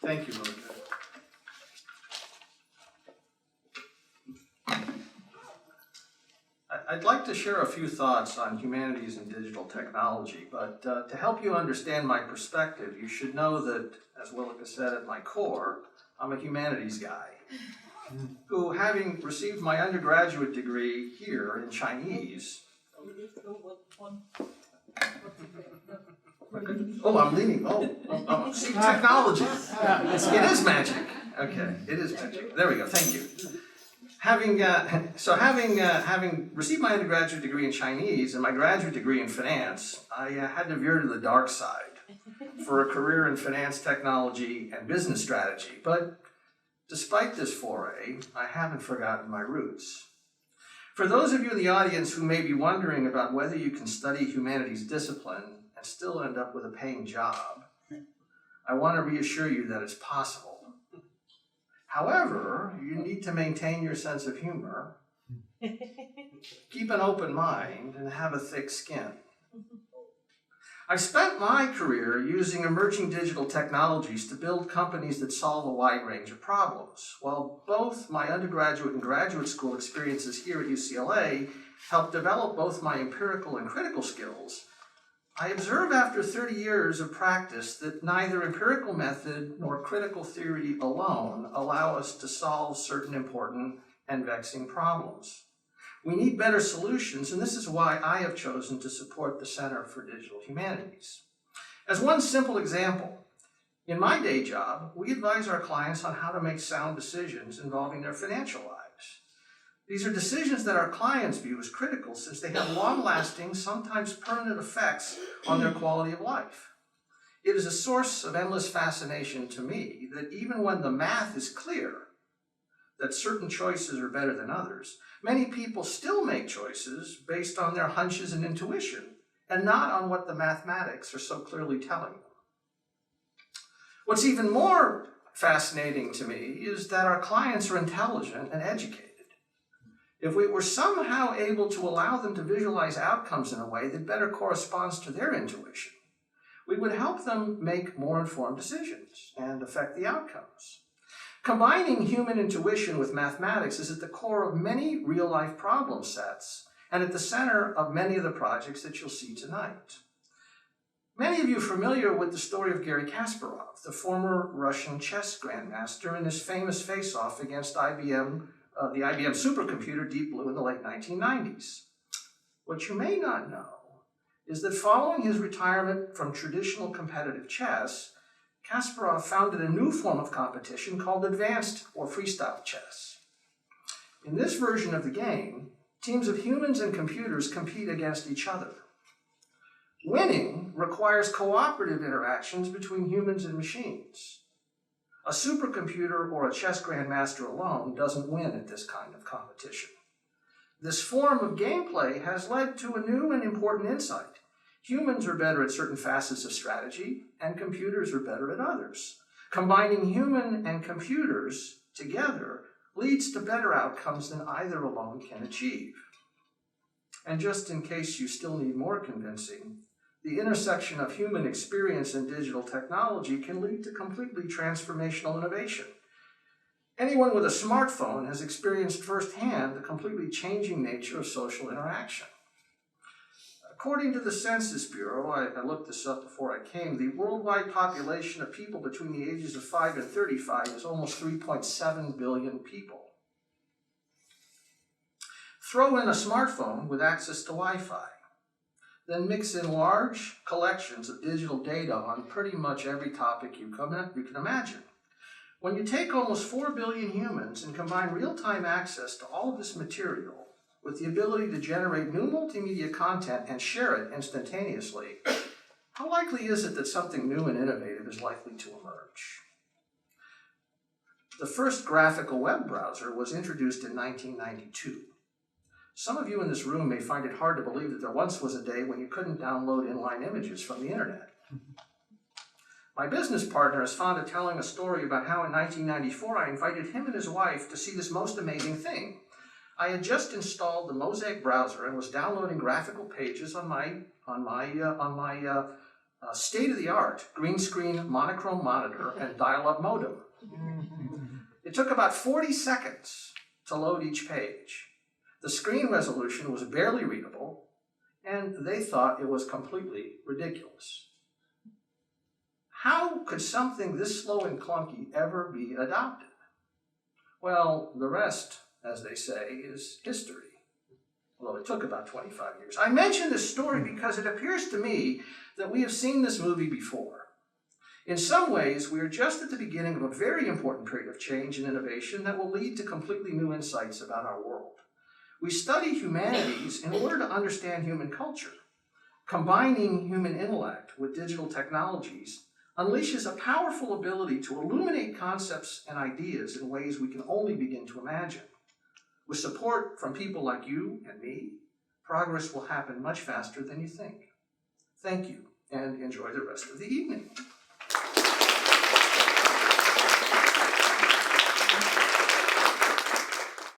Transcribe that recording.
Thank you, Monica. I'd like to share a few thoughts on humanities and digital technology, but to help you understand my perspective, you should know that, as Willika said, at my core, I'm a humanities guy who, having received my undergraduate degree here in Chinese. Oh, I'm leaning. Oh, see, technology. It is magic. Okay, it is magic. There we go. Thank you. Having received my undergraduate degree in Chinese and my graduate degree in finance, I had to veer to the dark side for a career in finance technology and business strategy. But despite this foray, I haven't forgotten my roots. For those of you in the audience who may be wondering about whether you can study humanities discipline and still end up with a paying job, I want to reassure you that it's possible. However, you need to maintain your sense of humor, keep an open mind, and have a thick skin. I spent my career using emerging digital technologies to build companies that solve a wide range of problems. While both my undergraduate and graduate school experiences here at UCLA helped develop both my empirical and critical skills, I observe after 30 years of practice that neither empirical method nor critical theory alone allow us to solve certain important and vexing problems. We need better solutions, and this is why I have chosen to support the Center for Digital Humanities. As one simple example, in my day job, we advise our clients on how to make sound decisions involving their financial lives. These are decisions that our clients view as critical since they have long-lasting, sometimes permanent effects on their quality of life. It is a source of endless fascination to me that even when the math is clear that certain choices are better than others, many people still make choices based on their hunches and intuition and not on what the mathematics are so clearly telling them. What's even more fascinating to me is that our clients are intelligent and educated. If we were somehow able to allow them to visualize outcomes in a way that better corresponds to their intuition, we would help them make more informed decisions and affect the outcomes. Combining human intuition with mathematics is at the core of many real-life problem sets and at the center of many of the projects that you'll see tonight. Many of you are familiar with the story of Garry Kasparov, the former Russian chess grandmaster, in his famous face-off against the IBM supercomputer Deep Blue in the late 1990s. What you may not know is that following his retirement from traditional competitive chess, Kasparov founded a new form of competition called advanced or freestyle chess. In this version of the game, teams of humans and computers compete against each other. Winning requires cooperative interactions between humans and machines. A supercomputer or a chess grandmaster alone doesn't win at this kind of competition. This form of gameplay has led to a new and important insight. Humans are better at certain facets of strategy, and computers are better at others. Combining human and computers together leads to better outcomes than either alone can achieve. And just in case you still need more convincing, the intersection of human experience and digital technology can lead to completely transformational innovation. Anyone with a smartphone has experienced firsthand the completely changing nature of social interaction. According to the Census Bureau, I looked this up before I came, the worldwide population of people between the ages of 5 and 35 is almost 3.7 billion people. Throw in a smartphone with access to Wi-Fi. Then mix in large collections of digital data on pretty much every topic you can imagine. When you take almost 4 billion humans and combine real-time access to all of this material with the ability to generate new multimedia content and share it instantaneously, how likely is it that something new and innovative is likely to emerge? The first graphical web browser was introduced in 1992. Some of you in this room may find it hard to believe that there once was a day when you couldn't download inline images from the internet. My business partner is fond of telling a story about how in 1994 I invited him and his wife to see this most amazing thing. I had just installed the Mosaic browser and was downloading graphical pages on my state-of-the-art green screen monochrome monitor and dial-up modem. It took about 40 seconds to load each page. The screen resolution was barely readable, and they thought it was completely ridiculous. How could something this slow and clunky ever be adopted? Well, the rest, as they say, is history. Although it took about 25 years. I mention this story because it appears to me that we have seen this movie before. In some ways, we are just at the beginning of a very important period of change and innovation that will lead to completely new insights about our world. We study humanities in order to understand human culture. Combining human intellect with digital technologies unleashes a powerful ability to illuminate concepts and ideas in ways we can only begin to imagine. With support from people like you and me, progress will happen much faster than you think. Thank you, and enjoy the rest of the evening.